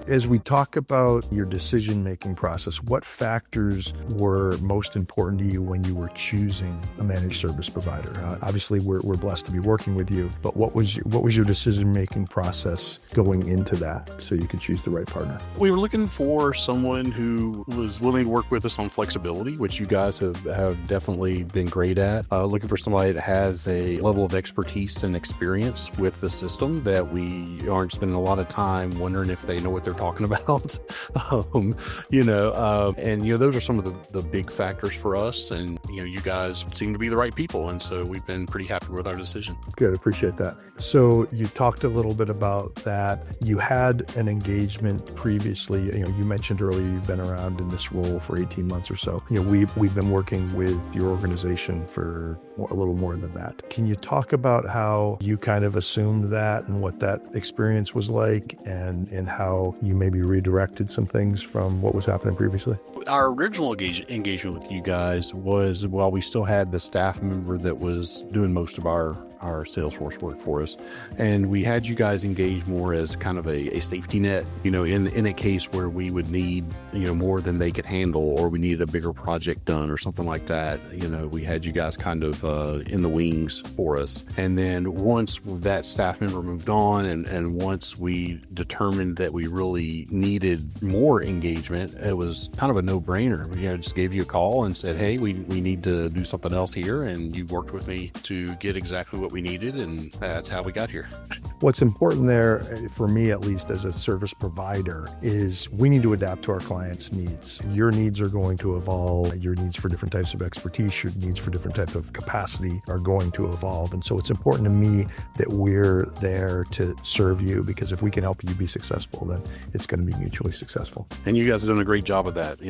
As we talk about your decision-making process, what factors were most important to you when you were choosing a managed service provider? Obviously, we're blessed to be working with you, but what was your decision-making process going into that so you could choose the right partner? We were looking for someone who was willing to work with us on flexibility, which you guys have definitely been great at. Looking for somebody that has a level of expertise and experience with the system, that we aren't spending a lot of time wondering if they know what they're talking about. Those are some of the big factors for us. And, you guys seem to be the right people. And so we've been pretty happy with our decision. Good. Appreciate that. So you talked a little bit about that. You had an engagement previously. You mentioned earlier you've been around in this role for 18 months or so. We've been working with your organization for a little more than that. Can you talk about how you kind of assumed that and what that experience was like, and how you maybe redirected some things from what was happening previously? Our original engagement with you guys was while we still had the staff member that was doing most of our Salesforce work for us. And we had you guys engage more as kind of a safety net, in a case where we would need, more than they could handle, or we needed a bigger project done or something like that. We had you guys kind of in the wings for us. And then once that staff member moved on, and once we determined that we really needed more engagement, it was kind of a no-brainer. We just gave you a call and said, hey, we need to do something else here. And you worked with me to get exactly what we needed, and that's how we got here. What's important there, for me at least as a service provider, is we need to adapt to our clients' needs. Your needs are going to evolve. Your needs for different types of expertise, your needs for different types of capacity are going to evolve. And so it's important to me that we're there to serve you, because if we can help you be successful, then it's going to be mutually successful. And you guys have done a great job of that.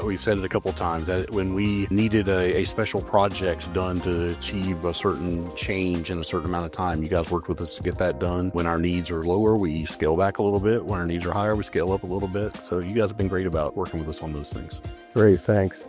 We've said it a couple of times, that when we needed a special project done to achieve a certain change in a certain amount of time, you guys worked with us to get that done. When our needs are lower, we scale back a little bit. When our needs are higher, we scale up a little bit. So you guys have been great about working with us on those things. Great, thanks.